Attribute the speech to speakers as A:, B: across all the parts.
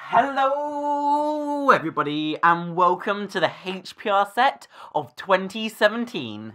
A: Hello everybody and welcome to the HPR set of 2017.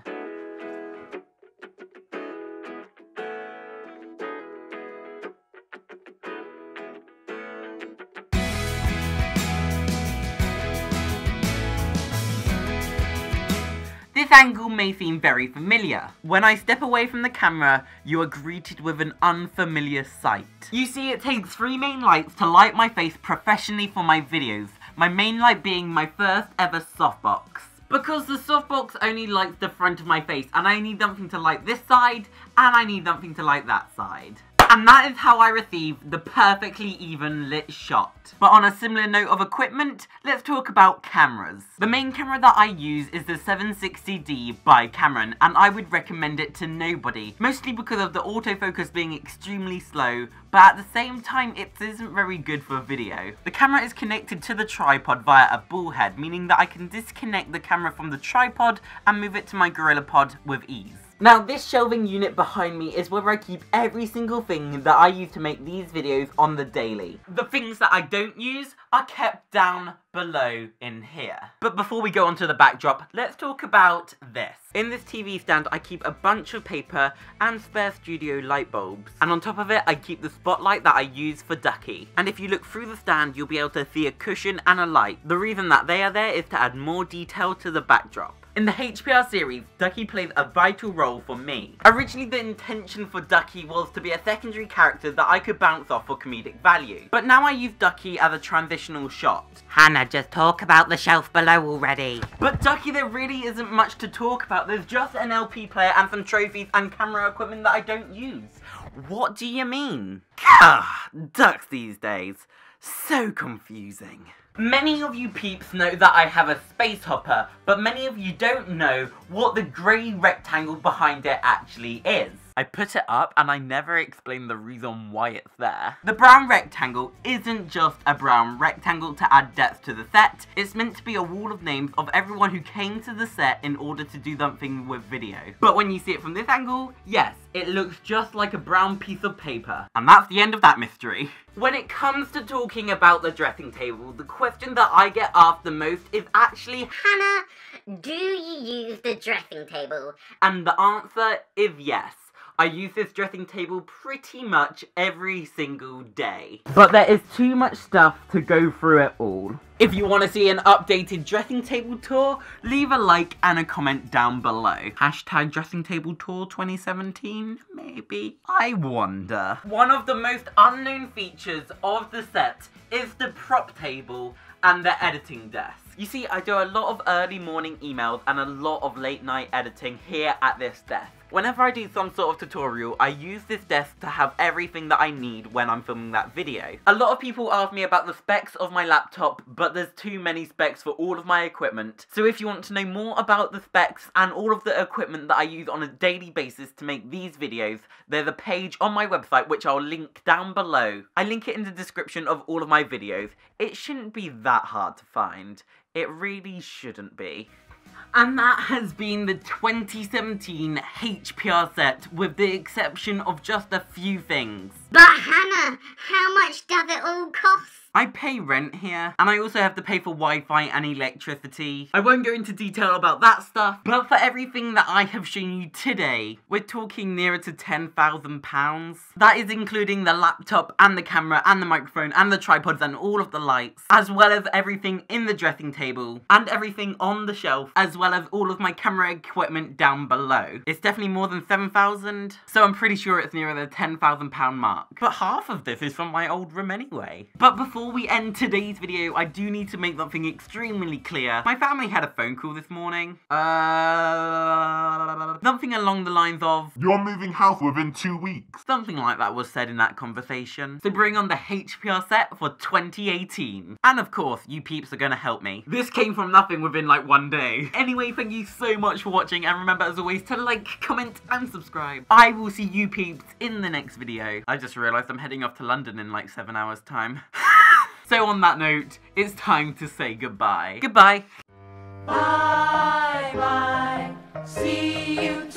A: This angle may seem very familiar. When I step away from the camera, you are greeted with an unfamiliar sight. You see, it takes three main lights to light my face professionally for my videos, my main light being my first ever softbox. Because the softbox only lights the front of my face, and I need something to light this side, and I need something to light that side. And that is how I receive the perfectly even lit shot. But on a similar note of equipment, let's talk about cameras. The main camera that I use is the 760D by Cameron, and I would recommend it to nobody. Mostly because of the autofocus being extremely slow, but at the same time it isn't very good for video. The camera is connected to the tripod via a ball head, meaning that I can disconnect the camera from the tripod and move it to my GorillaPod with ease. Now, this shelving unit behind me is where I keep every single thing that I use to make these videos on the daily. The things that I don't use are kept down below in here. But before we go on to the backdrop, let's talk about this. In this TV stand, I keep a bunch of paper and spare studio light bulbs. And on top of it, I keep the spotlight that I use for Ducky. And if you look through the stand, you'll be able to see a cushion and a light. The reason that they are there is to add more detail to the backdrop. In the HPR series, Ducky plays a vital role for me. Originally, the intention for Ducky was to be a secondary character that I could bounce off for comedic value. But now I use Ducky as a transitional shot.
B: Hannah, just talk about the shelf below already.
A: But Ducky, there really isn't much to talk about. There's just an LP player and some trophies and camera equipment that I don't use. What do you mean? Ducks these days. So confusing. Many of you peeps know that I have a space hopper, but many of you don't know what the grey rectangle behind it actually is. I put it up and I never explained the reason why it's there. The brown rectangle isn't just a brown rectangle to add depth to the set, it's meant to be a wall of names of everyone who came to the set in order to do something with video. But when you see it from this angle, yes, it looks just like a brown piece of paper. And that's the end of that mystery. When it comes to talking about the dressing table, the question that I get asked the most is actually,
B: Hannah, do you use the dressing table?
A: And the answer is yes. I use this dressing table pretty much every single day. But there is too much stuff to go through it all. If you want to see an updated dressing table tour, leave a like and a comment down below. Hashtag dressing table tour 2017, maybe? I wonder. One of the most unknown features of the set is the prop table and the editing desk. You see, I do a lot of early morning emails and a lot of late night editing here at this desk. Whenever I do some sort of tutorial, I use this desk to have everything that I need when I'm filming that video. A lot of people ask me about the specs of my laptop, but there's too many specs for all of my equipment. So if you want to know more about the specs and all of the equipment that I use on a daily basis to make these videos, there's a page on my website which I'll link down below. I link it in the description of all of my videos. It shouldn't be that hard to find. It really shouldn't be. And that has been the 2017 HPR set, with the exception of just a few things.
B: But Hannah, how much does it all cost?
A: I pay rent here, and I also have to pay for Wi-Fi and electricity. I won't go into detail about that stuff, but for everything that I have shown you today, we're talking nearer to £10,000. That is including the laptop and the camera and the microphone and the tripods and all of the lights, as well as everything in the dressing table and everything on the shelf, as well as all of my camera equipment down below. It's definitely more than 7,000, so I'm pretty sure it's nearer the £10,000 mark. But half of this is from my old room anyway. But before we end today's video, I do need to make something extremely clear. My family had a phone call this morning. Something along the lines of,
C: "You're moving house within 2 weeks."
A: Something like that was said in that conversation. So bring on the HPR set for 2018. And of course, you peeps are gonna help me. This came from nothing within like one day. Anyway, thank you so much for watching, and remember as always to like, comment and subscribe. I will see you peeps in the next video. I just realised I'm heading off to London in like 7 hours time. So on that note, it's time to say goodbye. Goodbye. Bye bye. See you